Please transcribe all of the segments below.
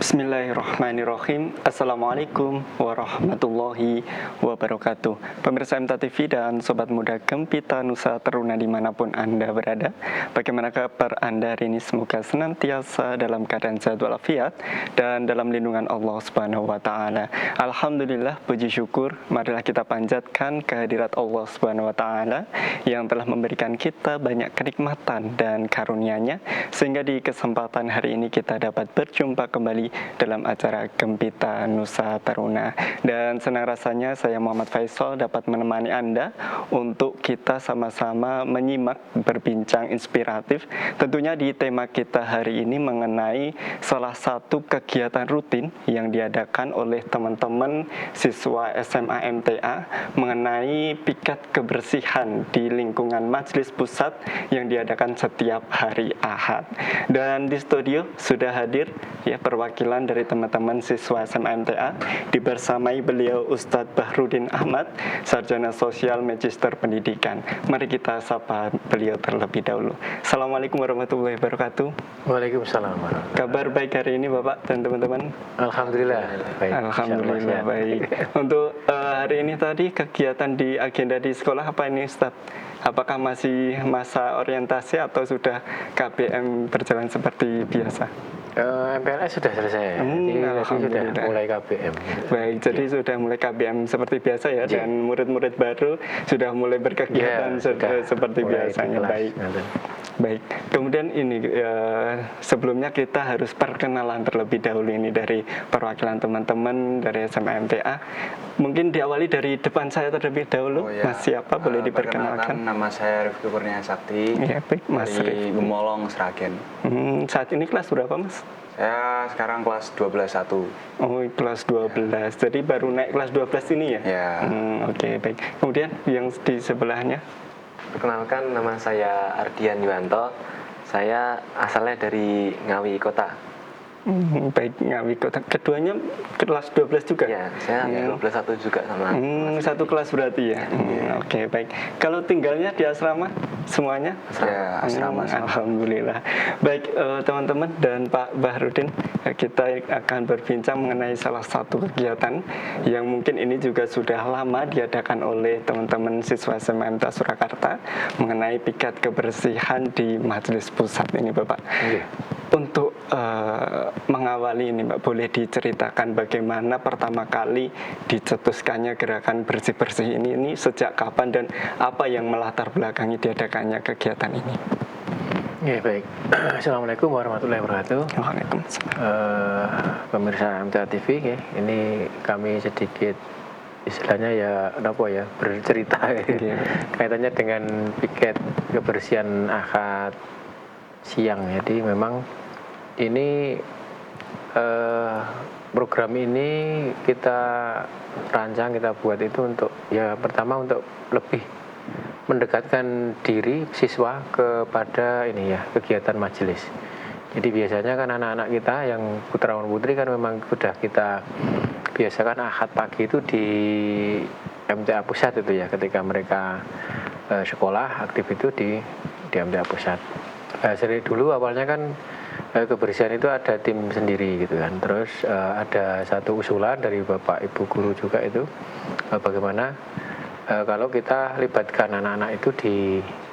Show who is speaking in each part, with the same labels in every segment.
Speaker 1: Bismillahirrahmanirrahim. Assalamualaikum warahmatullahi wabarakatuh. Pemirsa MTA TV dan Sobat Muda Gempita Nusa Teruna dimanapun Anda berada. Bagaimana kabar Anda hari ini? Semoga senantiasa dalam keadaan sehat walafiat dan dalam lindungan Allah Subhanahu wa Ta'ala. Alhamdulillah, puji syukur, marilah kita panjatkan kehadirat Allah Subhanahu wa Ta'ala yang telah memberikan kita banyak kenikmatan dan karunia-Nya, sehingga di kesempatan hari ini kita dapat berjumpa kembali dalam acara Gempita Nusa Teruna. Dan senang rasanya saya Muhammad Faisal dapat menemani Anda untuk kita sama-sama menyimak, berbincang inspiratif tentunya di tema kita hari ini mengenai salah satu kegiatan rutin yang diadakan oleh teman-teman siswa SMA MTA mengenai piket kebersihan di lingkungan Majelis Pusat yang diadakan setiap hari Ahad. Dan di studio sudah hadir ya perwakilan dari teman-teman siswa SMA MTA, dibersamai beliau Ustadz Bahrudin Ahmad, Sarjana Sosial Magister Pendidikan. Mari kita sapa beliau terlebih dahulu. Assalamualaikum warahmatullahi wabarakatuh.
Speaker 2: Waalaikumsalam.
Speaker 1: Kabar baik hari ini Bapak dan teman-teman?
Speaker 2: Alhamdulillah baik.
Speaker 1: Alhamdulillah baik. Untuk hari ini tadi kegiatan di agenda di sekolah apa ini Ustadz? Apakah masih masa orientasi atau sudah KBM berjalan seperti biasa?
Speaker 2: MPLS sudah selesai. Sudah mulai KBM.
Speaker 1: Baik, jadi sudah mulai KBM seperti biasa ya, dan murid-murid baru sudah mulai berkegiatan seperti biasanya. Baik. Kemudian ini sebelumnya kita harus perkenalan terlebih dahulu ini dari perwakilan teman-teman dari SMA MTA. Mungkin diawali dari depan saya terlebih dahulu. Mas siapa boleh diperkenalkan?
Speaker 3: Nama saya Rifki Kurnia Sakti.
Speaker 1: Ya, baik, Mas
Speaker 3: dari Gemolong, Sragen.
Speaker 1: Saat ini kelas berapa, Mas?
Speaker 3: Saya sekarang kelas 12-1.
Speaker 1: Oh, kelas 12. Jadi baru naik kelas 12 ini ya?
Speaker 3: Ya.
Speaker 1: Oke, baik. Kemudian yang di sebelahnya?
Speaker 4: Perkenalkan, nama saya Ardian Yuwanto. Saya asalnya dari Ngawi Kota.
Speaker 1: Baik, Ngawi Kota. Keduanya kelas 12 juga?
Speaker 4: Ya, saya 12-1 juga sama.
Speaker 1: Satu kelas berarti ya? Oke, baik. Kalau tinggalnya di asrama semuanya?
Speaker 3: Ya, asrama.
Speaker 1: Alhamdulillah. Baik, teman-teman dan Pak Bahrudin, kita akan berbincang mengenai salah satu kegiatan yang mungkin ini juga sudah lama diadakan oleh teman-teman siswa SMA MTA Surakarta mengenai piket kebersihan di Majelis Pusat ini, Bapak. Untuk mengawali ini, Mbak, boleh diceritakan bagaimana pertama kali dicetuskannya gerakan bersih-bersih ini sejak kapan dan apa yang melatar belakangi diadakannya kegiatan ini?
Speaker 2: Ya, baik. Assalamualaikum warahmatullahi wabarakatuh.
Speaker 1: Waalaikumsalam.
Speaker 2: Pemirsa MTA TV, ya, ini kami sedikit istilahnya bercerita kaitannya dengan piket kebersihan Ahad siang. Jadi memang ini program ini kita rancang, kita buat itu untuk pertama untuk lebih mendekatkan diri siswa kepada kegiatan majelis. Jadi biasanya kan anak-anak kita yang putra putri kan memang sudah kita biasakan Ahad pagi itu di MTA Pusat itu ya, ketika mereka sekolah aktif itu di MTA Pusat. Seri dulu awalnya kan kebersihan itu ada tim sendiri gitu kan. Terus ada satu usulan dari Bapak Ibu guru juga itu bagaimana kalau kita libatkan anak-anak itu di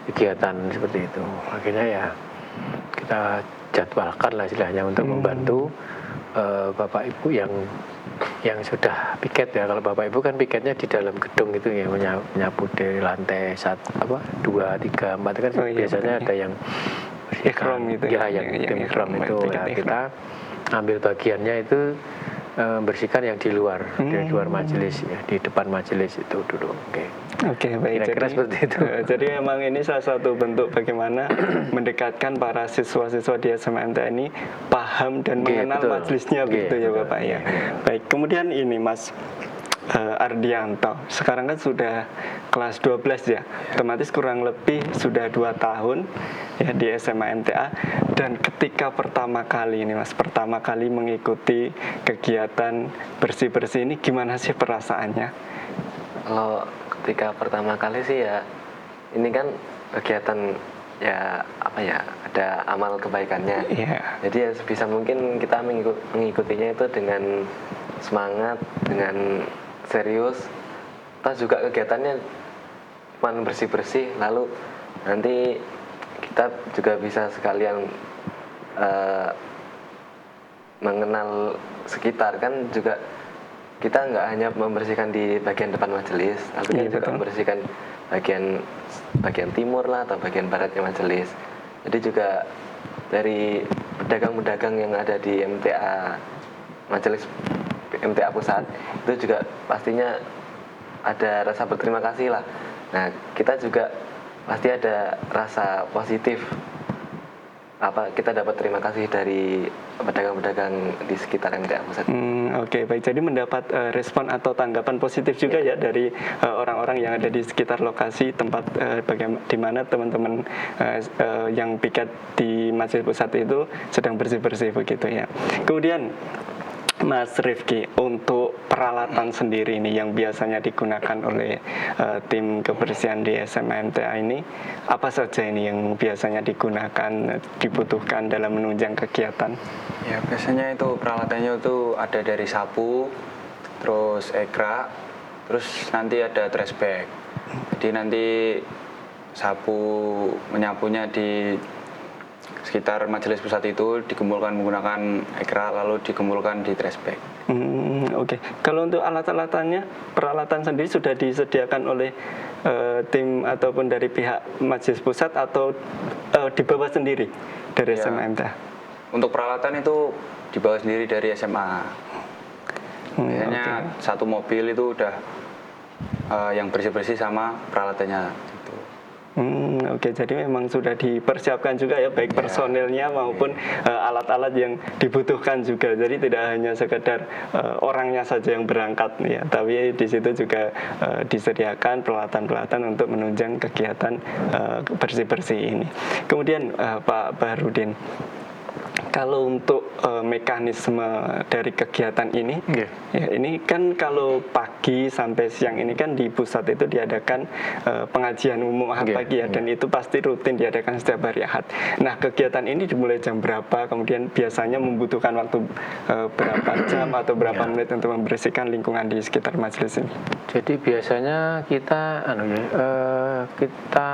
Speaker 2: kegiatan seperti itu. Akhirnya ya kita jadwalkan lah istilahnya untuk membantu Bapak Ibu yang sudah piket ya. Kalau Bapak Ibu kan piketnya di dalam gedung itu ya, menyapu dari lantai 1, 2, 3, 4 kan biasanya ada yang
Speaker 1: Ikram gitu
Speaker 2: yang tim ikram itu ya, kita ambil bagiannya itu bersihkan yang di luar majelis ya, di depan majelis itu dulu.
Speaker 1: Oke, baik.
Speaker 2: Kira-kira seperti itu.
Speaker 1: Jadi memang ini salah satu bentuk bagaimana mendekatkan para siswa-siswa di SMA MTA ini paham dan mengenal majelisnya begitu ya Bapak ya. Baik, kemudian ini Mas Ardianto, sekarang kan sudah kelas 12 ya, otomatis kurang lebih sudah 2 tahun ya di SMA MTA. Dan ketika pertama kali mengikuti kegiatan bersih-bersih ini, gimana sih perasaannya?
Speaker 4: Kalau ketika pertama kali sih ya, ini kan kegiatan ya apa ya, ada amal kebaikannya.
Speaker 1: Iya.
Speaker 4: Jadi ya sebisa mungkin kita mengikutinya itu dengan semangat, dengan serius. Terus juga kegiatannya cuma bersih-bersih, lalu nanti kita juga bisa sekalian mengenal sekitar. Kan juga kita nggak hanya membersihkan di bagian depan majelis, tapi kan
Speaker 1: Iya,
Speaker 4: juga
Speaker 1: betul.
Speaker 4: membersihkan bagian timur lah atau bagian baratnya majelis. Jadi juga dari pedagang-pedagang yang ada di MTA majelis MTA pusat itu juga pastinya ada rasa berterima kasih lah. Nah, kita juga pasti ada rasa positif. Kita dapat terima kasih dari pedagang-pedagang di sekitar MTA pusat.
Speaker 1: Oke, baik. Jadi mendapat respon atau tanggapan positif juga ya dari orang-orang yang ada di sekitar lokasi tempat di mana teman-teman yang piket di Masjid Pusat itu sedang bersih-bersih begitu ya. Kemudian Mas Rifki, untuk peralatan sendiri ini yang biasanya digunakan oleh tim kebersihan di SMA MTA ini, apa saja ini yang biasanya dibutuhkan dalam menunjang kegiatan?
Speaker 3: Ya biasanya itu peralatannya itu ada dari sapu, terus ekra, terus nanti ada trash bag. Jadi nanti sapu menyapunya di sekitar majelis pusat itu digumulkan menggunakan ekra, lalu digumulkan di trash bag.
Speaker 1: Oke. Kalau untuk alat-alatannya, peralatan sendiri sudah disediakan oleh tim ataupun dari pihak majelis pusat atau dibawa sendiri dari
Speaker 3: Ya.
Speaker 1: SMA MTA?
Speaker 3: Untuk peralatan itu dibawa sendiri dari SMA. Biasanya satu mobil itu udah yang bersih-bersih sama peralatannya. Gitu.
Speaker 1: Oke, jadi memang sudah dipersiapkan juga ya, baik personilnya maupun alat-alat yang dibutuhkan juga. Jadi tidak hanya sekedar orangnya saja yang berangkat ya, tapi di situ juga disediakan peralatan-peralatan untuk menunjang kegiatan bersih-bersih ini. Kemudian Pak Bahrudin, kalau untuk mekanisme dari kegiatan ini, ya, ini kan kalau pagi sampai siang ini kan di pusat itu diadakan pengajian umum Ahad pagi ya, dan itu pasti rutin diadakan setiap hari Ahad. Nah, kegiatan ini dimulai jam berapa? Kemudian biasanya membutuhkan waktu berapa jam atau berapa menit untuk membersihkan lingkungan di sekitar majelis ini?
Speaker 2: Jadi biasanya kita kita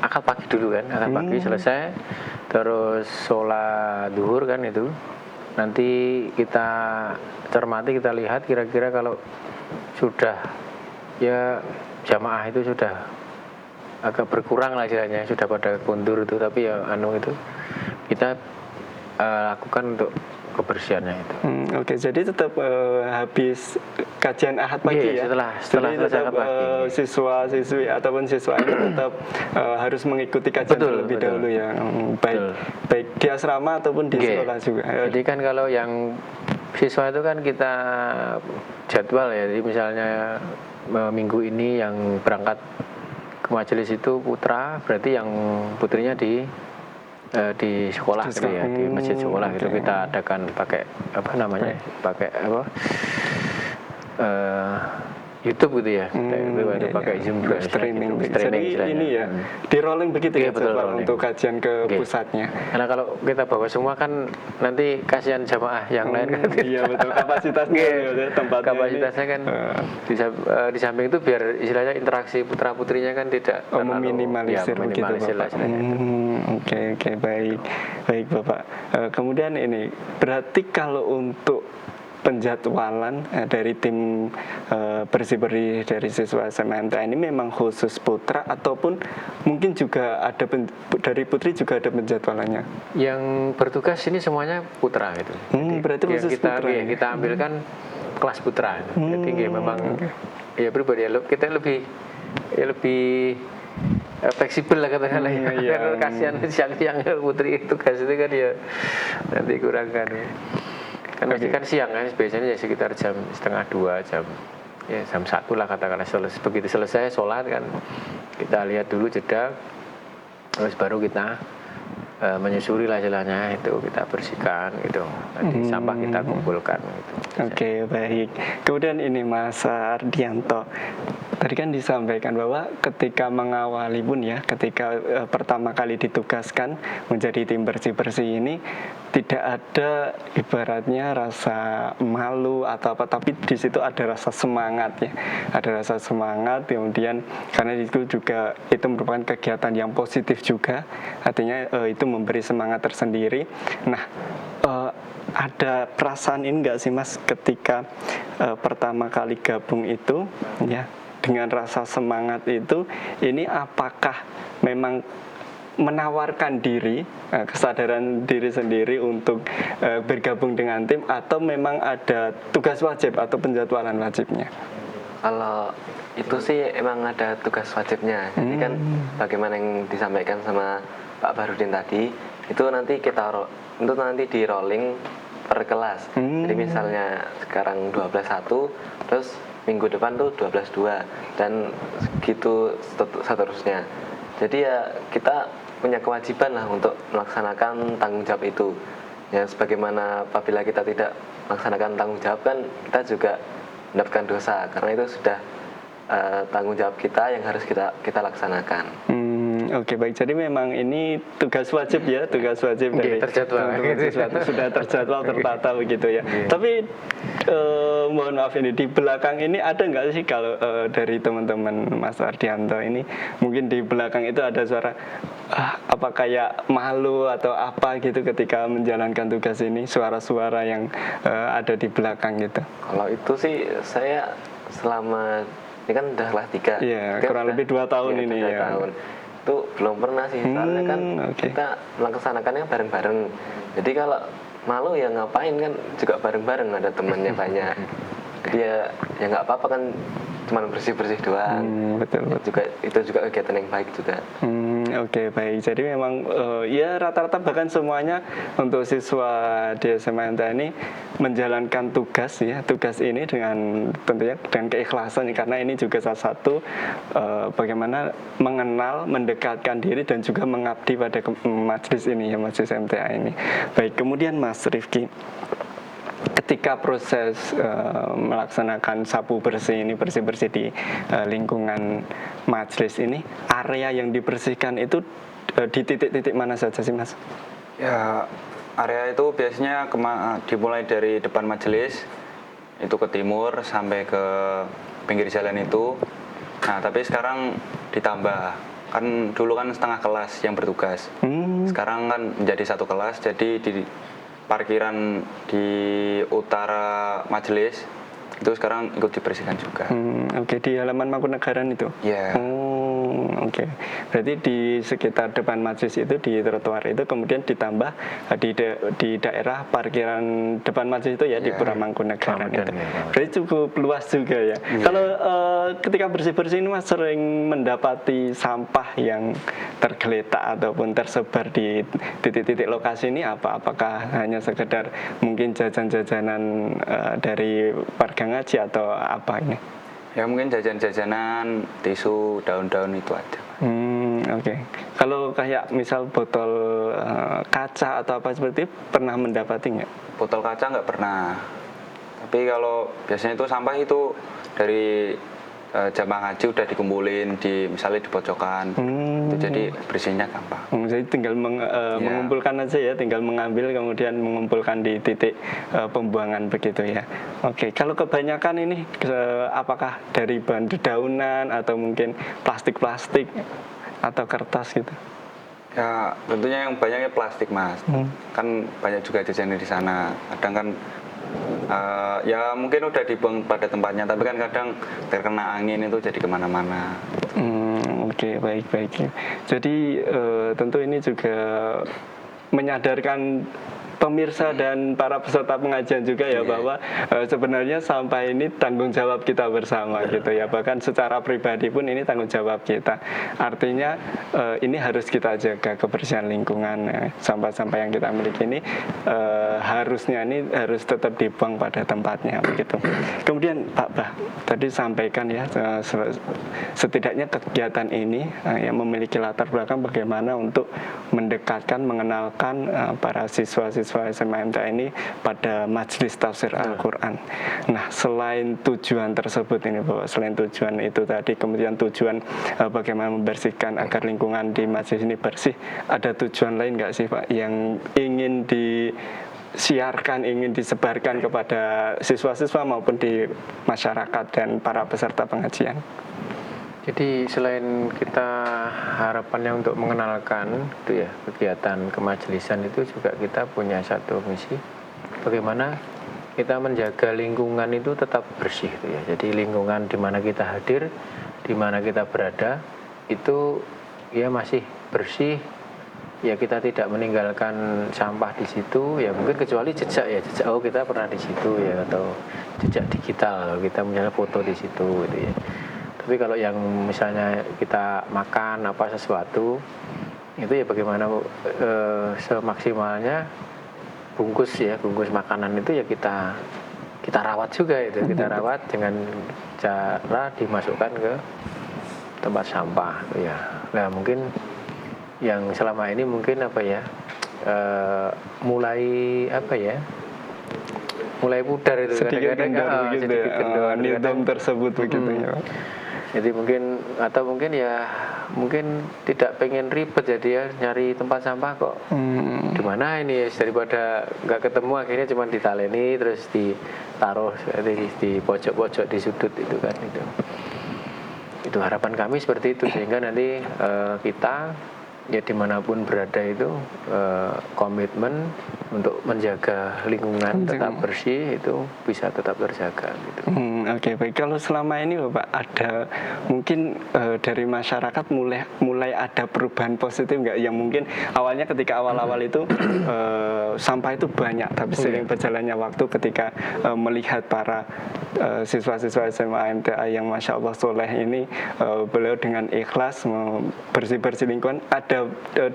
Speaker 2: akad pagi dulu kan, akad pagi selesai, terus sholat duhur kan itu. Nanti kita cermati, kita lihat kira-kira kalau sudah ya jamaah itu sudah agak berkurang lah istilahnya, sudah pada kundur itu, tapi ya itu kita lakukan untuk kebersihannya itu.
Speaker 1: Oke, jadi tetap habis kajian Ahad pagi ya.
Speaker 2: Setelah
Speaker 1: jadi tetap
Speaker 2: Ahad pagi.
Speaker 1: Siswa-siswi ataupun siswa ini tetap harus mengikuti kajian terlebih dahulu ya. Baik di asrama ataupun di sekolah juga.
Speaker 2: Jadi kan kalau yang siswa itu kan kita jadwal ya. Jadi misalnya minggu ini yang berangkat ke majelis itu putra, berarti yang putrinya di sekolah gitu ya, di masjid sekolah gitu. Kita adakan pakai pakai YouTube gitu ya, pakai Zoom juga,
Speaker 1: streaming.
Speaker 2: Streaming
Speaker 1: Jadi ini ya, di rolling begitu ya,
Speaker 2: betul,
Speaker 1: Pak, untuk kajian ke pusatnya.
Speaker 2: Karena kalau kita bawa semua kan nanti kasihan jamaah yang lain kan.
Speaker 1: Iya betul, kapasitasnya tempatnya
Speaker 2: kapasitasnya kan di samping itu biar istilahnya interaksi putra putrinya kan tidak
Speaker 1: meminimalisir begitu, Bapak. Oke, baik Bapak. Kemudian ini berarti kalau untuk penjadwalan dari tim bersih-bersih dari siswa SMA MTA ini memang khusus putra ataupun mungkin juga ada dari putri juga ada penjadwalannya?
Speaker 2: Yang bertugas ini semuanya putra gitu.
Speaker 1: Berarti khusus putra.
Speaker 2: Kita ambilkan kelas putra. Jadi memang ya pribadi kita lebih fleksibel lah katakanlah ya. Karena kasihan siang-siang putri tugas itu kan ya nanti kurang kan. Kan masih kan siang kan, biasanya ya sekitar jam 1:30 jam 1 lah katakanlah. Begitu selesai sholat kan kita lihat dulu jeda, terus baru kita menyusuri lah istilahnya, itu kita bersihkan gitu, nanti sampah kita kumpulkan gitu.
Speaker 1: Oke, baik. Kemudian ini Mas Ardianto, tadi kan disampaikan bahwa ketika mengawali pun ya, ketika pertama kali ditugaskan menjadi tim bersih-bersih ini tidak ada ibaratnya rasa malu atau apa, tapi di situ ada rasa semangat ya, ada rasa semangat. Kemudian karena itu juga itu merupakan kegiatan yang positif juga, artinya itu memberi semangat tersendiri. Nah, ada perasaan ini enggak sih Mas ketika pertama kali gabung itu ya, dengan rasa semangat itu, ini apakah memang menawarkan diri, kesadaran diri sendiri untuk bergabung dengan tim, atau memang ada tugas wajib atau penjadwalan wajibnya?
Speaker 4: Kalau itu sih emang ada tugas wajibnya. Jadi kan bagaimana yang disampaikan sama Pak Barudin tadi, itu nanti nanti di rolling per kelas. Jadi misalnya sekarang 12-1, terus minggu depan tuh 12-2, dan gitu seterusnya. Jadi ya kita punya kewajiban lah untuk melaksanakan tanggung jawab itu. Ya sebagaimana apabila kita tidak melaksanakan tanggung jawab kan kita juga mendapatkan dosa, karena itu sudah tanggung jawab kita yang harus kita laksanakan.
Speaker 1: Oke, baik. Jadi memang ini tugas wajib ya, tugas wajib dari
Speaker 2: terjadwal.
Speaker 1: sudah terjadwal, tertata begitu ya. Tapi mohon maaf ini di belakang ini ada nggak sih kalau dari teman-teman Mas Ardianto ini, mungkin di belakang itu ada suara apa kayak malu atau apa gitu ketika menjalankan tugas ini, suara-suara yang ada di belakang gitu?
Speaker 4: Kalau itu sih saya selama ini kan udah kelas 3.
Speaker 1: Iya, kurang lebih 2 tahun ini ya.
Speaker 4: 2 tahun. Itu belum pernah sih, soalnya kan kita melaksanakannya bareng-bareng. Jadi kalau malu ya ngapain, kan juga bareng-bareng, ada temannya banyak. Jadi ya nggak apa-apa kan, cuma bersih-bersih doang.
Speaker 1: Betul.
Speaker 4: Itu juga kegiatan yang baik juga.
Speaker 1: Oke, baik. Jadi memang ya rata-rata bahkan semuanya untuk siswa di SMA MTA ini menjalankan tugas ya, tugas ini dengan tentunya dengan keikhlasan, karena ini juga salah satu bagaimana mengenal, mendekatkan diri dan juga mengabdi pada majelis ini ya, majelis MTA ini. Baik, kemudian Mas Rifki, ketika proses melaksanakan sapu bersih ini, bersih-bersih di lingkungan majelis ini, area yang dibersihkan itu di titik-titik mana saja sih Mas?
Speaker 3: Ya, area itu biasanya dimulai dari depan majelis itu ke timur sampai ke pinggir jalan itu. Nah, tapi sekarang ditambah, kan dulu kan setengah kelas yang bertugas. Sekarang kan menjadi 1 kelas, jadi di parkiran di utara majelis itu sekarang ikut dibersihkan juga.
Speaker 1: Oke, di halaman Mangkunegaran itu?
Speaker 3: Iya.
Speaker 1: Oke. Berarti di sekitar depan majelis itu, di trotoar itu, kemudian ditambah di daerah parkiran depan majelis itu ya, di Pura Mangkunegaran itu. Berarti cukup luas juga ya. Kalau ketika bersih-bersih ini Mas sering mendapati sampah yang tergeletak ataupun tersebar di titik-titik lokasi ini apa? Apakah hanya sekedar mungkin jajan-jajanan dari warga ngaji atau apa ini?
Speaker 3: Ya mungkin jajan-jajanan, tisu, daun-daun itu aja.
Speaker 1: Oke. Kalau kayak misal botol kaca atau apa seperti itu, pernah mendapati nggak?
Speaker 3: Botol kaca nggak pernah. Tapi kalau biasanya itu sampah itu dari jamaah ngaji udah dikumpulin misalnya di pojokan. Itu jadi bersihnya gampang.
Speaker 1: Jadi tinggal mengumpulkan aja ya, tinggal mengambil kemudian mengumpulkan di titik pembuangan begitu ya. Oke, kalau kebanyakan ini apakah dari bahan dedaunan atau mungkin plastik-plastik atau kertas gitu?
Speaker 3: Ya tentunya yang banyaknya plastik Mas. Kan banyak juga jajanan di sana. Kadang kan ya mungkin udah dibuang pada tempatnya, tapi kan kadang terkena angin itu jadi kemana-mana.
Speaker 1: Oke, baik. Jadi tentu ini juga menyadarkan pemirsa dan para peserta pengajian juga ya, bahwa sebenarnya sampah ini tanggung jawab kita bersama gitu ya, bahkan secara pribadi pun ini tanggung jawab kita. Artinya ini harus kita jaga kebersihan lingkungan. Sampah-sampah yang kita miliki ini harusnya ini harus tetap dibuang pada tempatnya begitu. Kemudian Pak Bah tadi sampaikan ya, setidaknya kegiatan ini yang memiliki latar belakang bagaimana untuk mendekatkan, mengenalkan para siswa-siswa siswa SMA MTA ini pada majelis tafsir Al-Quran. Nah, selain tujuan tersebut ini Bapak, selain tujuan itu tadi, kemudian tujuan bagaimana membersihkan agar lingkungan di majelis ini bersih, ada tujuan lain nggak sih Pak yang ingin disiarkan, ingin disebarkan kepada siswa-siswa maupun di masyarakat dan para peserta pengajian?
Speaker 2: Jadi selain kita harapannya untuk mengenalkan itu ya kegiatan kemajelisan, itu juga kita punya satu misi bagaimana kita menjaga lingkungan itu tetap bersih itu ya. Jadi lingkungan di mana kita hadir, di mana kita berada itu ya masih bersih. Ya kita tidak meninggalkan sampah di situ ya, mungkin kecuali jejak ya, jejak oh kita pernah di situ ya, atau jejak digital kita misalnya foto di situ gitu ya. Tapi kalau yang misalnya kita makan apa sesuatu itu ya bagaimana semaksimalnya bungkus makanan itu ya kita rawat juga itu, kita rawat dengan cara dimasukkan ke tempat sampah ya. Nah mungkin yang selama ini mungkin mulai pudar itu
Speaker 1: sedikit kendor begitu
Speaker 2: sedikit kendor,
Speaker 1: nilai tersebut begitu ya Pak.
Speaker 2: Jadi mungkin tidak pengen ribet, jadi ya nyari tempat sampah kok di mana ini ya, daripada nggak ketemu akhirnya cuma ditaleni terus ditaruh di pojok-pojok di sudut itu kan itu harapan kami seperti itu, sehingga nanti kita ya dimanapun berada itu komitmen untuk menjaga lingkungan tetap bersih itu bisa tetap terjaga gitu.
Speaker 1: Oke, baik. Kalau selama ini Bapak ada mungkin dari masyarakat mulai ada perubahan positif nggak? Yang mungkin awalnya ketika awal-awal itu sampah itu banyak, tapi seiring berjalannya waktu ketika melihat para siswa-siswa SMA MTA yang Masya Allah soleh ini, beliau dengan ikhlas bersih-bersih lingkungan, ada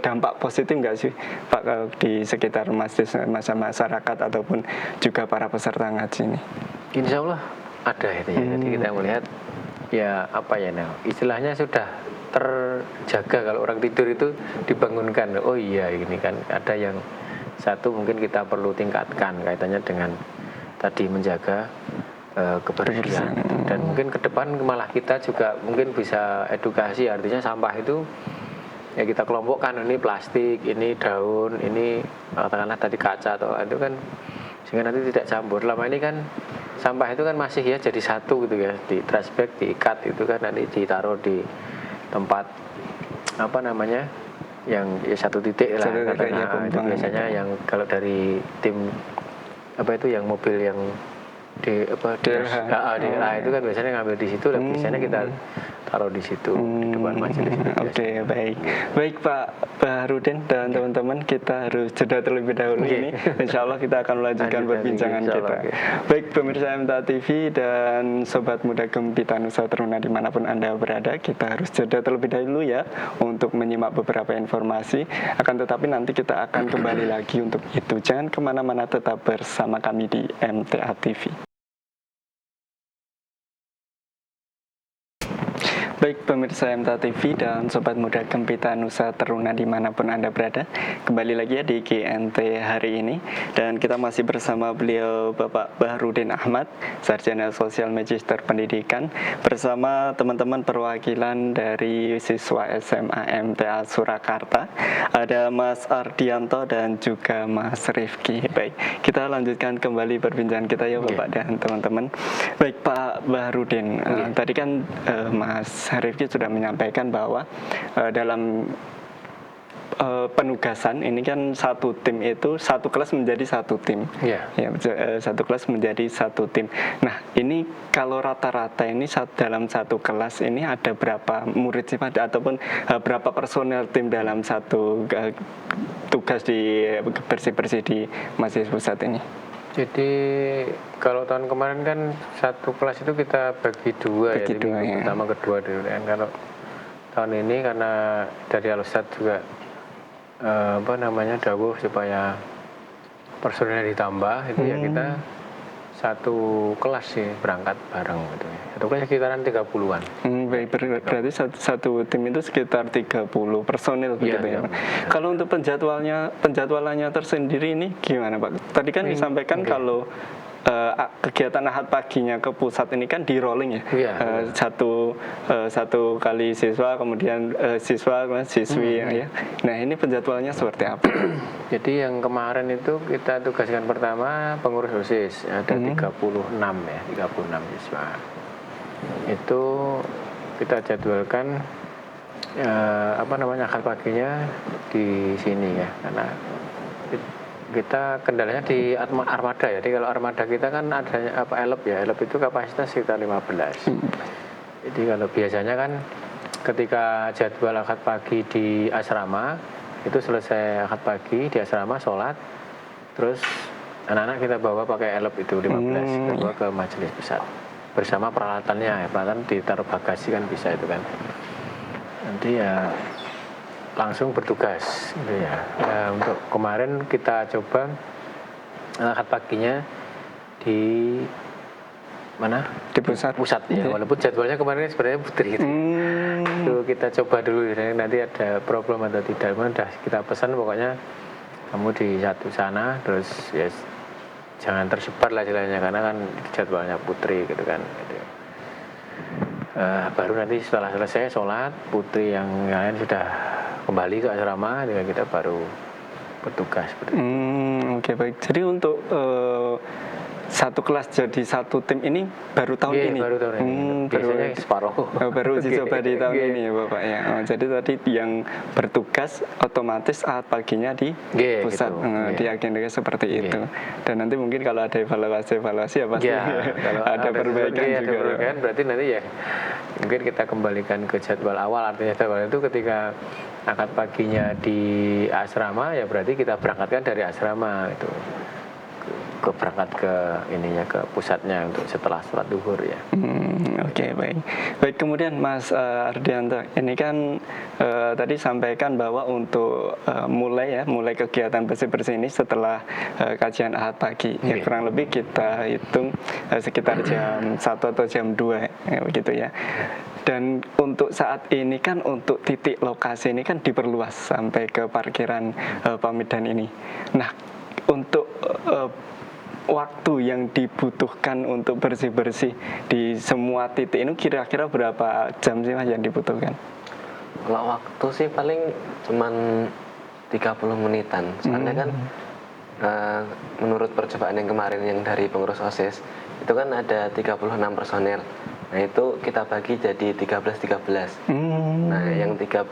Speaker 1: dampak positif nggak sih Pak di sekitar masyarakat ataupun juga para peserta ngaji ini?
Speaker 2: Insya Allah ada itu ya. Jadi kita melihat ya istilahnya sudah terjaga. Kalau orang tidur itu dibangunkan, oh iya ini kan ada yang satu mungkin kita perlu tingkatkan kaitannya dengan tadi menjaga kebersihan. Dan mungkin ke depan malah kita juga mungkin bisa edukasi, artinya sampah itu ya kita kelompokkan, ini plastik, ini daun, ini katakanlah tadi kaca atau itu kan, sehingga nanti tidak campur. Lama ini kan sampah itu kan masih ya jadi satu gitu ya, di trash bag diikat itu kan, nanti ditaruh di tempat yang ya satu titik lah katakanlah. Itu biasanya yang kalau dari tim yang mobil yang DLH itu kan biasanya ngambil di situ, dan biasanya kita taruh di situ di depan majelis.
Speaker 1: Oke, baik Pak Baharudin dan teman-teman, kita harus jeda terlebih dahulu ini. Insya Allah kita akan melanjutkan perbincangan kita. Baik pemirsa MTA TV dan Sobat Muda Gempita Nusa Teruna dimanapun Anda berada, kita harus jeda terlebih dahulu ya untuk menyimak beberapa informasi. Akan tetapi nanti kita akan kembali lagi untuk itu. Jangan kemana-mana, tetap bersama kami di MTA TV. Baik pemirsa MTA TV dan Sobat Muda Gempita Nusa Teruna dimanapun Anda berada, kembali lagi ya di GNT hari ini, dan kita masih bersama beliau Bapak Baharudin Ahmad, Sarjana Sosial Magister Pendidikan, bersama teman-teman perwakilan dari siswa SMA MTA Surakarta, ada Mas Ardianto dan juga Mas Rifki. Baik, kita lanjutkan kembali perbincangan kita ya Bapak dan teman-teman. Baik Pak Baharudin, tadi kan Mas Rifki sudah menyampaikan bahwa dalam penugasan ini kan satu tim itu satu kelas menjadi satu tim, satu kelas menjadi satu tim. Nah ini kalau rata-rata ini dalam satu kelas ini ada berapa murid sih Pak, ataupun berapa personel tim dalam satu tugas di bersih-bersih di Masjid Pusat ini?
Speaker 2: Jadi kalau tahun kemarin kan satu kelas itu kita bagi dua ya, pertama kedua dulu. Dan kalau tahun ini karena dari Al-Ustad juga dawuh supaya personelnya ditambah, itu ya kita satu kelas sih berangkat bareng gitu ya. Satu kelas sekitaran 30-an.
Speaker 1: Baik, berarti satu tim itu sekitar 30 personil begitu ya,
Speaker 2: Iya,
Speaker 1: Pak. Kalau untuk penjadwalannya tersendiri ini gimana, Pak? Tadi kan disampaikan kalau kegiatan Ahad paginya ke pusat ini kan di rolling ya.
Speaker 2: Iya.
Speaker 1: Satu kali siswa, kemudian siswi ya. Nah, ini penjadwalannya seperti apa?
Speaker 2: Jadi yang kemarin itu kita tugaskan pertama pengurus OSIS ada 36 ya, 36 siswa. Itu kita jadwalkan Ahad paginya di sini ya, karena kita kendalanya di armada ya. Jadi kalau armada kita kan adanya elop ya. Elop itu kapasitas sekitar 15. Jadi kalau biasanya kan ketika jadwal Ahad pagi di asrama itu selesai Ahad pagi di asrama sholat, terus anak-anak kita bawa pakai elop itu 15 kita bawa ke majelis pusat bersama peralatannya. Peralatan ditaruh bagasi kan bisa itu kan. Nanti ya langsung bertugas gitu ya. Untuk kemarin kita coba Ahad paginya di mana?
Speaker 1: Di pusat
Speaker 2: Ya, walaupun jadwalnya kemarin sebenarnya putri gitu. Itu kita coba dulu ya, nanti ada problem atau tidak. Udah kita pesan pokoknya kamu di satu sana, terus ya jangan tersebar lah jalannya karena kan jadwalnya putri gitu kan. Gitu. Baru nanti setelah selesai sholat, putri yang lain sudah kembali ke asrama, kita baru bertugas.
Speaker 1: Oke, baik. Jadi untuk satu kelas jadi satu tim ini baru tahun ini.
Speaker 2: Baru tahun ini. Biasanya separuh.
Speaker 1: Baru uji coba di tahun ini ya, Bapak ya. Jadi tadi yang bertugas otomatis Ahad paginya di pusat,
Speaker 2: gitu.
Speaker 1: diagendakan seperti itu. Dan nanti mungkin kalau ada evaluasi ya pasti
Speaker 2: kalau
Speaker 1: ada perbaikan juga.
Speaker 2: Ada perbaikan, berarti nanti ya mungkin kita kembalikan ke jadwal awal. Artinya jadwal itu ketika Ahad paginya di asrama ya berarti kita berangkatkan dari asrama itu. Berangkat ke pusatnya untuk setelah sholat duhur ya.
Speaker 1: Oke, baik. Kemudian Mas Ardianto, ini kan tadi sampaikan bahwa untuk mulai kegiatan bersih ini setelah kajian Ahad pagi, ya kurang lebih kita hitung sekitar jam 1 atau jam 2 ya, begitu ya. Dan untuk saat ini kan untuk titik lokasi ini kan diperluas sampai ke parkiran Pamedan ini. Nah, untuk waktu yang dibutuhkan untuk bersih-bersih di semua titik ini kira-kira berapa jam sih Mas yang dibutuhkan?
Speaker 4: Kalau waktu sih paling cuman 30 menitan. Soalnya kan menurut percobaan yang kemarin yang dari pengurus OSIS itu kan ada 36 personel. Nah itu kita bagi jadi 13-13. Nah yang 13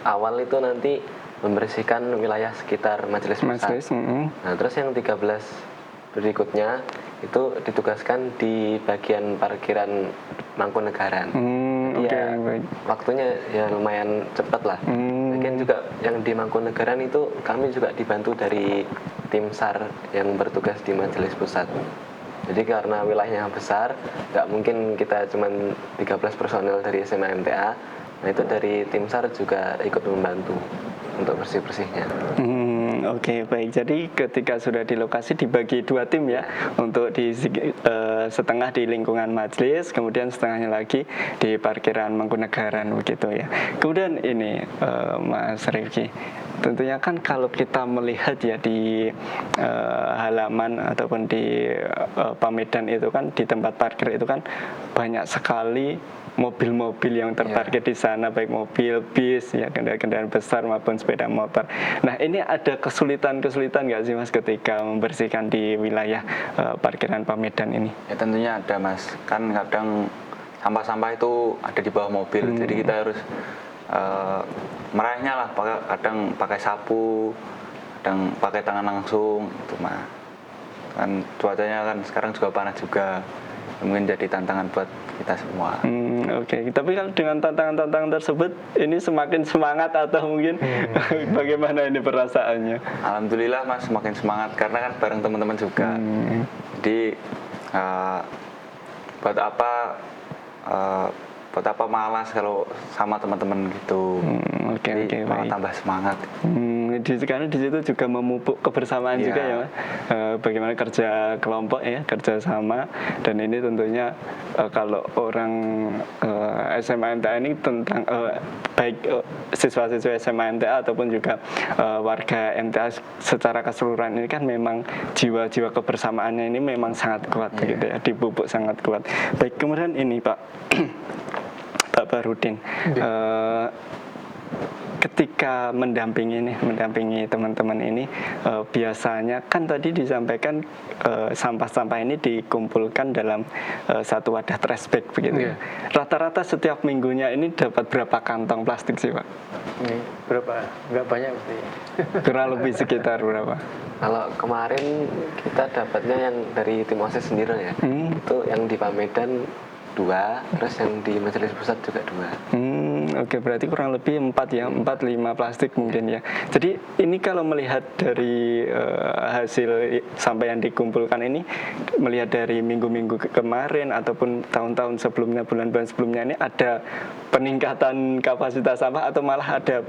Speaker 4: awal itu nanti membersihkan wilayah sekitar majelis pusat. Nah terus yang 13 berikutnya itu ditugaskan di bagian parkiran Mangkunegaran. Waktunya ya lumayan cepat lah. Lagian juga yang di Mangkunegaran itu kami juga dibantu dari tim SAR yang bertugas di majelis pusat. Jadi karena wilayahnya besar, nggak mungkin kita cuma 13 personel dari SMA MTA. Nah itu dari tim SAR juga ikut membantu untuk bersih-bersihnya.
Speaker 1: Oke, baik. Jadi ketika sudah di lokasi dibagi dua tim ya, untuk di setengah di lingkungan majelis, kemudian setengahnya lagi di parkiran Mangkunegaran begitu ya. Kemudian ini Mas Rifki, tentunya kan kalau kita melihat ya di halaman ataupun di Pamedan itu kan di tempat parkir itu kan banyak sekali mobil-mobil yang terparkir di sana, baik mobil, bis, ya kendaraan besar maupun sepeda motor. Nah ini ada kesulitan nggak sih Mas ketika membersihkan di wilayah parkiran Pamedan ini?
Speaker 3: Ya tentunya ada Mas, kan kadang sampah-sampah itu ada di bawah mobil, jadi kita harus meraihnya lah, kadang pakai sapu, kadang pakai tangan langsung, itu mah. Kan cuacanya kan sekarang juga panas juga, mungkin jadi tantangan buat kita semua.
Speaker 1: Oke. Tapi kalau dengan tantangan-tantangan tersebut ini semakin semangat atau mungkin bagaimana ini perasaannya?
Speaker 3: Alhamdulillah Mas semakin semangat karena kan bareng teman-teman juga. Jadi buat apa buat apa malas kalau sama teman-teman gitu.
Speaker 1: Oke,
Speaker 3: Jadi malah
Speaker 1: baik.
Speaker 3: tambah semangat.
Speaker 1: Karena di situ juga memupuk kebersamaan
Speaker 3: Iya.
Speaker 1: juga ya, Mas. Bagaimana kerja kelompok ya, kerja sama, dan ini tentunya kalau orang SMA MTA ini tentang baik siswa-siswa SMA MTA ataupun juga warga MTA secara keseluruhan ini kan memang jiwa-jiwa kebersamaannya ini memang sangat kuat gitu ya, dipupuk sangat kuat. Baik, kemudian ini Pak Pak Barudin, ketika mendampingi teman-teman ini, biasanya kan tadi disampaikan sampah-sampah ini dikumpulkan dalam satu wadah trash bag begitu.
Speaker 2: Iya.
Speaker 1: Rata-rata setiap minggunya ini dapat berapa kantong plastik sih Pak?
Speaker 2: Ini berapa? Nggak banyak mesti.
Speaker 1: Kurang lebih sekitar berapa?
Speaker 4: Kalau kemarin kita dapatnya yang dari tim OSIS sendiri ya, itu yang di Pamedan 2, terus yang di Majelis Pusat juga 2.
Speaker 1: Oke, berarti kurang lebih 4 ya, 4-5 plastik mungkin ya. Jadi ini kalau melihat dari hasil sampah yang dikumpulkan ini, melihat dari minggu-minggu kemarin ataupun tahun-tahun sebelumnya, bulan-bulan sebelumnya ini ada peningkatan kapasitas sampah atau malah ada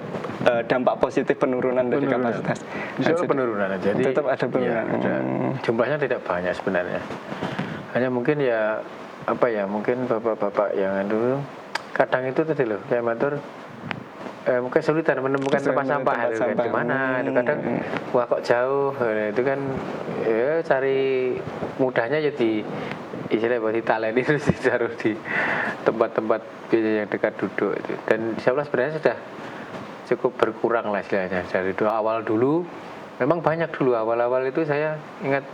Speaker 1: dampak positif penurunan dari kapasitas?
Speaker 2: Justru penurunan aja. Jadi
Speaker 1: Tetap ada penurunan.
Speaker 2: Jumlahnya tidak banyak sebenarnya. Hanya mungkin ya mungkin bapak-bapak yang dulu kadang itu tadi loh kayak matur mungkin kesulitan menemukan tempat sampah itu kan di mana itu kadang wah kok jauh itu kan ya cari mudahnya jadi istilahnya buat ditaleni terus ditaruh di tempat-tempat yang dekat duduk itu. Dan insya Allah sebenarnya sudah cukup berkurang lah istilahnya dari awal dulu. Memang banyak dulu awal-awal itu saya ingat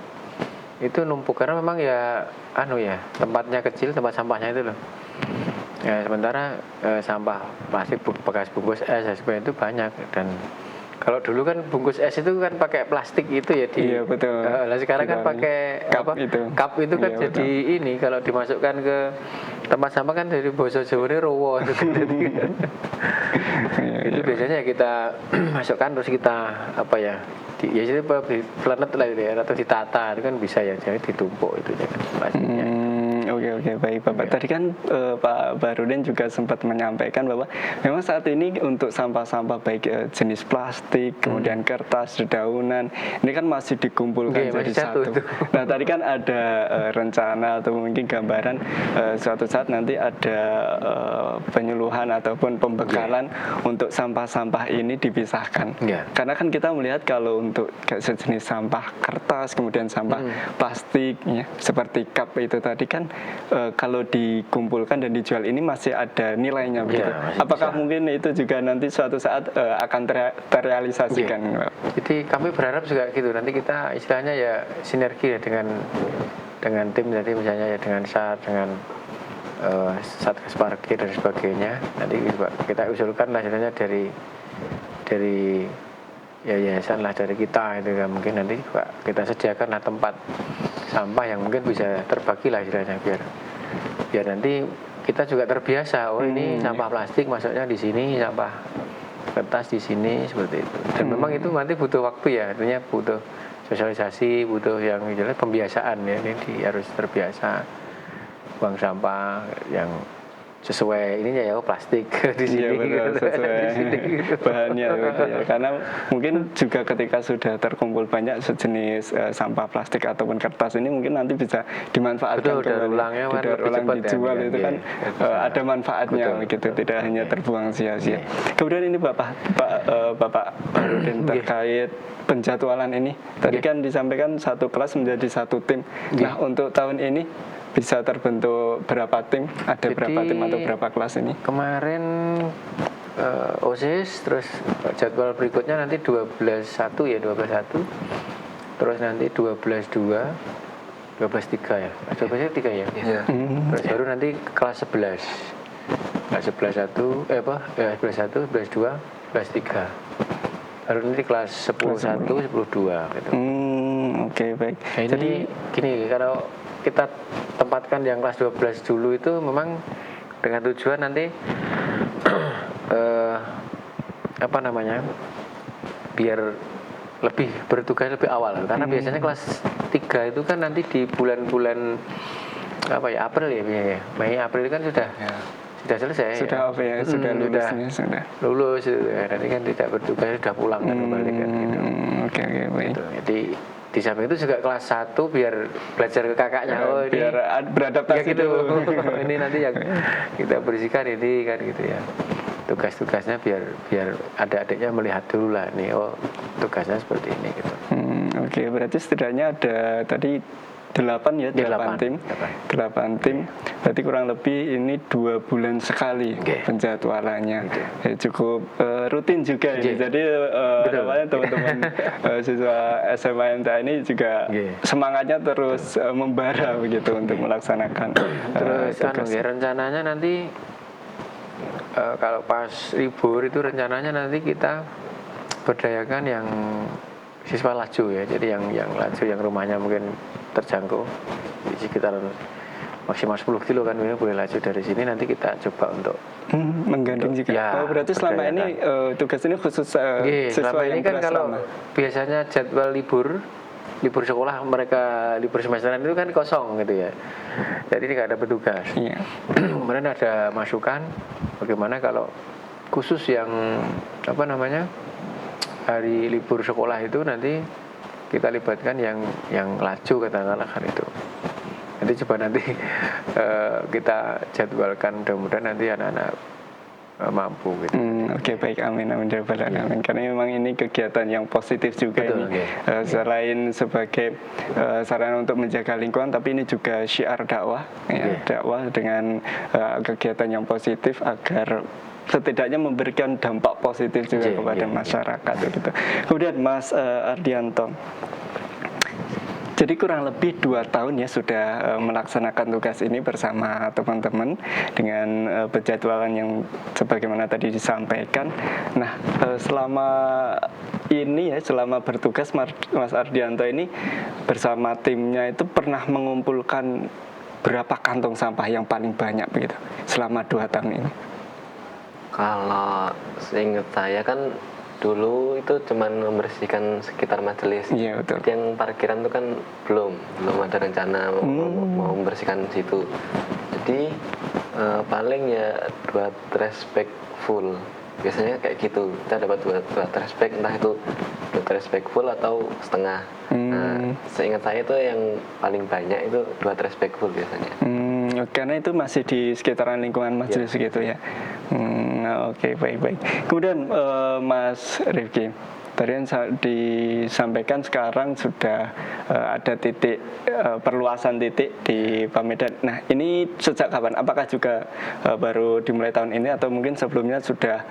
Speaker 2: itu numpuk karena memang ya tempatnya kecil, tempat sampahnya itu loh. Ya sementara sampah plastik bekas bungkus es sebenarnya itu banyak. Dan kalau dulu kan bungkus es itu kan pakai plastik itu ya di.
Speaker 1: Iya betul.
Speaker 2: Sekarang kan pakai
Speaker 1: cup itu.
Speaker 2: Cup itu kan
Speaker 1: Iya,
Speaker 2: jadi betul. Ini kalau dimasukkan ke tempat sampah kan dari basa Jawane rowo itu. Itu biasanya kita masukkan terus kita jadi planet lah gitu ya, atau ditata itu kan bisa ya, jadi ditumpuk itu ya kan plastiknya.
Speaker 1: Oke, baik Bapak. Tadi kan Pak Barudin juga sempat menyampaikan bahwa memang saat ini untuk sampah-sampah baik jenis plastik, kemudian kertas, dedaunan, ini kan masih dikumpulkan jadi satu. Nah tadi kan ada rencana atau mungkin gambaran suatu saat nanti ada penyuluhan ataupun pembekalan untuk sampah-sampah ini dipisahkan. Karena kan kita melihat kalau untuk sejenis sampah kertas, kemudian sampah plastik, ya, seperti cup itu tadi kan kalau dikumpulkan dan dijual ini masih ada nilainya begitu. Apakah mungkin itu juga nanti suatu saat akan terrealisasikan?
Speaker 2: Jadi kami berharap juga gitu. Nanti kita istilahnya ya sinergi ya dengan tim, jadi misalnya ya dengan SAR, dengan Satgas Parkir dan sebagainya. Nanti kita usulkan lah istilahnya dari yayasan lah, dari kita itu kan, mungkin nanti juga kita sediakan lah tempat sampah yang mungkin bisa terbagi lah istilahnya biar nanti kita juga terbiasa. Ini sampah plastik masuknya di sini, sampah kertas di sini, seperti itu. Dan memang itu nanti butuh waktu ya, artinya butuh sosialisasi, butuh yang jelas pembiasaan ya, ini harus terbiasa buang sampah yang sesuai ininya ya, plastik di sini.
Speaker 1: Iya betul, sesuai bahannya gitu ya. Karena mungkin juga ketika sudah terkumpul banyak sejenis sampah plastik ataupun kertas ini mungkin nanti bisa dimanfaatkan
Speaker 2: daur ulangnya
Speaker 1: dijual ya, itu kan ada manfaatnya begitu, tidak hanya terbuang sia-sia. Kemudian ini Bapak Barudin terkait penjadwalan ini. Tadi kan disampaikan satu kelas menjadi satu tim. Nah, untuk tahun ini bisa terbentuk berapa tim? Ada berapa tim atau berapa kelas ini?
Speaker 2: Kemarin OSIS, terus jadwal berikutnya nanti 12-1 ya, 12-1. Terus nanti 12-2, 12-3 ya. 12-3 ya? Iya. Terus baru nanti kelas 11. Kelas 11-1, 11-1, 11-2, 11-3. Baru nanti kelas 10-1, 10-2 gitu.
Speaker 1: Oke, baik.
Speaker 2: Nah, ini jadi gini, kalau kita tempatkan yang kelas 12 dulu itu memang dengan tujuan nanti biar lebih bertugas lebih awal, karena biasanya kelas 3 itu kan nanti di bulan-bulan April ya, Mei April kan sudah sudah selesai.
Speaker 1: Sudah apa ya? Sudah lulusnya sudah.
Speaker 2: Lulus itu ya. Nanti kan tidak bertugas, sudah pulang kan kembali kan gitu.
Speaker 1: Oke baik.
Speaker 2: Gitu. Jadi di samping itu juga kelas 1 biar belajar ke kakaknya. Oh ini
Speaker 1: Biar beradaptasi
Speaker 2: ya gitu.
Speaker 1: dulu.
Speaker 2: Ini nanti yang kita bersihkan ini kan gitu ya. Tugas-tugasnya biar adik-adiknya melihat dulu lah nih. Oh tugasnya seperti ini gitu.
Speaker 1: Oke, berarti setidaknya ada tadi 8 ya, 8 tim. 8 tim. Berarti kurang lebih ini 2 bulan sekali penjadwalannya. Ya, cukup rutin juga ini. Jadi namanya teman-teman siswa SMA MTA ini juga semangatnya terus membara begitu untuk melaksanakan
Speaker 2: Terus
Speaker 1: tugas.
Speaker 2: rencananya nanti kalau pas libur itu rencananya nanti kita berdayakan yang siswa laju ya. Jadi yang laju yang rumahnya mungkin terjangkau di sekitar maksimal 10 kilo kan ya, boleh laju dari sini. Nanti kita coba untuk
Speaker 1: menggandeng juga.
Speaker 2: Ya,
Speaker 1: Berarti selama ini tugas ini khusus siswa
Speaker 2: selama ini
Speaker 1: yang
Speaker 2: kan kalau
Speaker 1: berasrama.
Speaker 2: biasanya jadwal libur sekolah mereka libur semesteran itu kan kosong gitu ya. Jadi ini nggak ada petugas.
Speaker 1: Iya.
Speaker 2: Kemudian ada masukan bagaimana kalau khusus yang hari libur sekolah itu nanti kita libatkan yang laju katakanlah kan itu. Nanti coba nanti kita jadwalkan, mudah-mudahan nanti anak-anak mampu gitu.
Speaker 1: Oke, baik, amin ya rabbal alamin. Karena memang ini kegiatan yang positif juga.
Speaker 2: Betul,
Speaker 1: ini selain sebagai sarana untuk menjaga lingkungan, tapi ini juga syiar dakwah ya, dakwah dengan kegiatan yang positif agar setidaknya memberikan dampak positif juga kepada masyarakat gitu. Kemudian Mas Ardianto, jadi kurang lebih 2 tahun ya sudah melaksanakan tugas ini bersama teman-teman dengan penjadwalan yang sebagaimana tadi disampaikan. Nah, selama ini ya, selama bertugas Mas Ardianto ini bersama timnya itu pernah mengumpulkan berapa kantong sampah yang paling banyak begitu selama 2 tahun ini?
Speaker 4: Kalau seingat saya kan dulu itu cuman membersihkan sekitar majelis.
Speaker 1: Iya, betul.
Speaker 4: Jadi yang parkiran itu kan belum ada rencana mau membersihkan situ. Jadi paling ya 2 trash bag full. Biasanya kayak gitu. Kita dapat 2 trash bag, entah itu 2 trash bag full atau setengah. Nah, seingat saya itu yang paling banyak itu 2 trash bag full biasanya.
Speaker 1: Karena itu masih di sekitaran lingkungan majelis gitu ya. Oke, baik. Kemudian Mas Rifki, tadi yang disampaikan sekarang sudah ada titik perluasan titik di Pamedan. Nah, ini sejak kapan? Apakah juga baru dimulai tahun ini atau mungkin sebelumnya sudah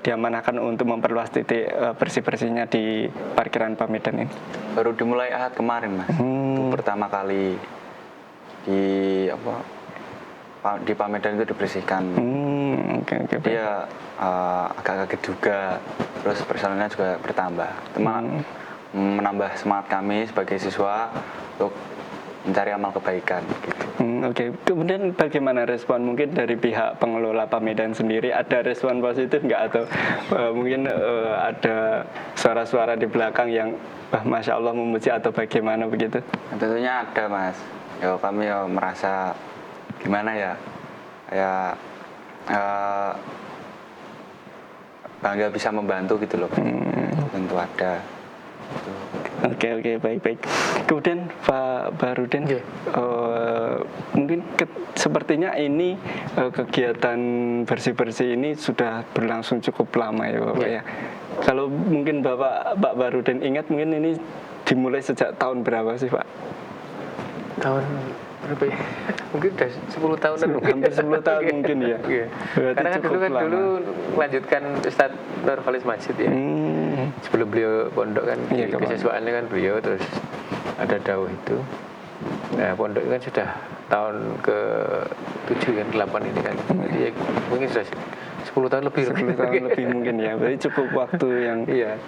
Speaker 1: diamanahkan untuk memperluas titik bersih-bersihnya di parkiran Pamedan ini?
Speaker 3: Baru dimulai Ahad kemarin, Mas. Itu pertama kali di Pamedan itu dibersihkan.
Speaker 1: Oke.
Speaker 3: Dia agak kaget juga, terus personelnya juga bertambah. Menambah semangat kami sebagai siswa untuk mencari amal kebaikan. Gitu.
Speaker 1: Oke. Kemudian bagaimana respon mungkin dari pihak pengelola Pamedan sendiri? Ada respon positif nggak atau mungkin ada suara-suara di belakang yang Masya Allah memuji atau bagaimana begitu?
Speaker 3: Tentunya ada, Mas. Kami merasa gimana ya, bangga bisa membantu gitu loh. Tentu ada.
Speaker 1: Oke, baik. Kemudian Pak Barudin, mungkin sepertinya ini kegiatan bersih-bersih ini sudah berlangsung cukup lama ya Bapak ya. Kalau mungkin Pak Barudin ingat, mungkin ini dimulai sejak tahun berapa sih Pak?
Speaker 2: Tahun berapa ya? Mungkin udah 10 tahunan.
Speaker 1: Hampir 10 tahun mungkin ya.
Speaker 2: Karena kan dulu melanjutkan Ustadz Nur Khalis Majid ya. Sebelum beliau pondok kan, kesiswaannya kan beliau, terus ada dawuh itu. Nah, pondok kan sudah tahun ke-7 kan, 8 ini kan. Jadi ya, mungkin sudah 10 tahun lebih.
Speaker 1: 10 tahun lebih mungkin ya. Berarti cukup waktu yang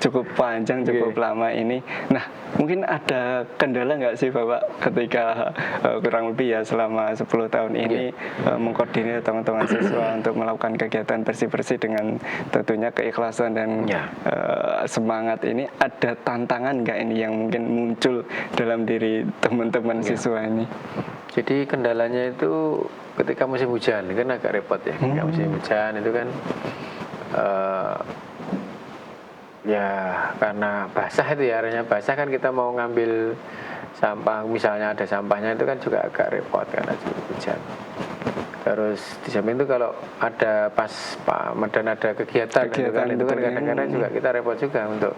Speaker 1: cukup panjang, cukup lama ini. Nah, mungkin ada kendala nggak sih Bapak ketika kurang lebih ya selama 10 tahun ini mengkoordinir teman-teman siswa untuk melakukan kegiatan bersih-bersih dengan tentunya keikhlasan dan semangat ini, ada tantangan nggak ini yang mungkin muncul dalam diri teman-teman siswa ini?
Speaker 2: Jadi kendalanya itu ketika musim hujan kan agak repot ya. Ketika musim hujan itu kan ya karena basah itu ya, areanya basah kan kita mau ngambil sampah, misalnya ada sampahnya itu kan juga agak repot karena hujan. Terus di samping itu kalau ada pas Pak Medan ada kegiatan gitu kan, itu kan kadang-kadang juga kita repot juga untuk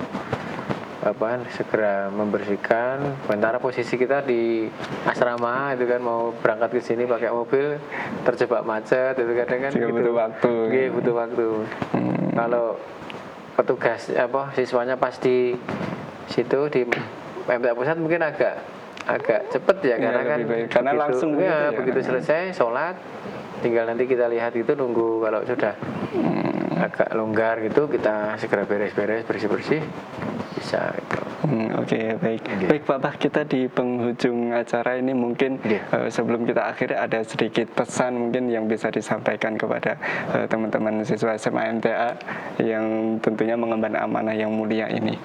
Speaker 2: segera membersihkan. Sementara posisi kita di asrama itu kan mau berangkat ke sini pakai mobil terjebak macet itu kadang kan
Speaker 1: juga
Speaker 2: gitu.
Speaker 1: butuh waktu.
Speaker 2: Iya, butuh waktu. Kalau petugas siswanya pas di situ di MTA pusat mungkin agak cepet ya, karena kan
Speaker 1: karena langsung
Speaker 2: begitu selesai sholat tinggal nanti kita lihat itu, nunggu kalau sudah agak longgar gitu kita segera beres-beres, bersih-bersih bisa gitu.
Speaker 1: Oke, baik Pak Bah, kita di penghujung acara ini mungkin sebelum kita akhiri ada sedikit pesan mungkin yang bisa disampaikan kepada teman-teman siswa SMA MTA yang tentunya mengemban amanah yang mulia ini.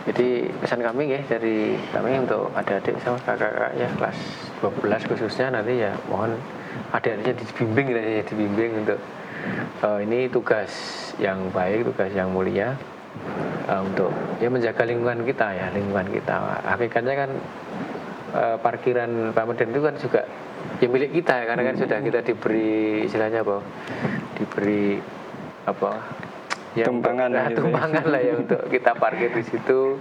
Speaker 2: Jadi pesan kami ya dari kami untuk adik-adik sama kakak-kakak ya kelas 12 khususnya, nanti ya mohon adik-adiknya dibimbing untuk ini tugas yang baik, tugas yang mulia untuk ya menjaga lingkungan kita. Hakikatnya kan parkiran Pak Medan itu kan juga ya milik kita ya, karena kan sudah kita diberi istilahnya diberi
Speaker 1: tumpangan
Speaker 2: lah ya untuk kita parkir di situ,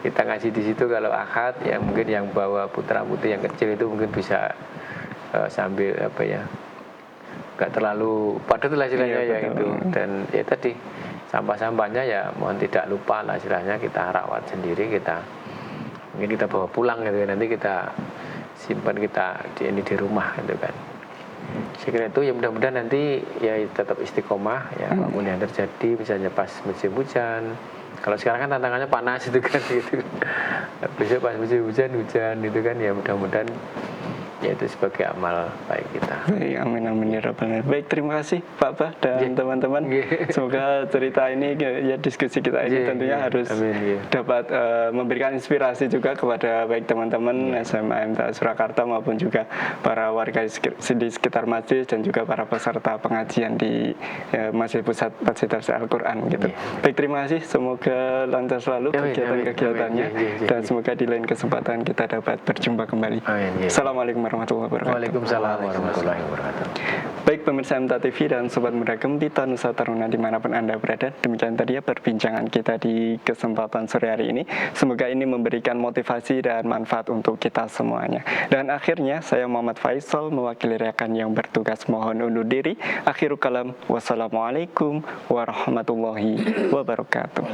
Speaker 2: kita ngaji di situ. Kalau akad ya mungkin yang bawa putra putri yang kecil itu mungkin bisa sambil nggak terlalu padat lah istilahnya ya gitu. Dan ya tadi sampah-sampahnya ya mohon tidak lupa lah istilahnya kita rawat sendiri, mungkin kita bawa pulang gitu, nanti kita simpan di rumah gitu kan. Saya kira itu ya, mudah-mudahan nanti ya tetap istiqomah ya, apapun yang terjadi, misalnya pas musim hujan. Kalau sekarang kan tantangannya panas itu kan gitu. Besok pas musim hujan itu kan ya, mudah-mudahan ya itu sebagai amal baik kita.
Speaker 1: Baik, amin ya rabbal alamin. Baik, terima kasih Pak Bah dan teman-teman. Semoga cerita ini ya, diskusi kita ini tentunya harus dapat memberikan inspirasi juga kepada baik teman-teman SMA MTA Surakarta maupun juga para warga di sekitar masjid dan juga para peserta pengajian di Masjid Pusat Fasilitas Al-Qur'an gitu. Baik, terima kasih. Semoga lancar selalu kegiatan-kegiatannya dan semoga di lain kesempatan kita dapat berjumpa kembali. Assalamualaikum warahmatullahi wabarakatuh.
Speaker 2: Waalaikumsalam warahmatullahi wabarakatuh.
Speaker 1: Baik pemirsa MTA TV dan Sobat Muda Gempita Nusa Taruna dimanapun Anda berada, demikian tadi ya perbincangan kita di kesempatan sore hari ini. Semoga ini memberikan motivasi dan manfaat untuk kita semuanya. Dan akhirnya saya Muhammad Faisal mewakili rekan yang bertugas mohon undur diri. Akhirul kalam, wassalamualaikum warahmatullahi wabarakatuh.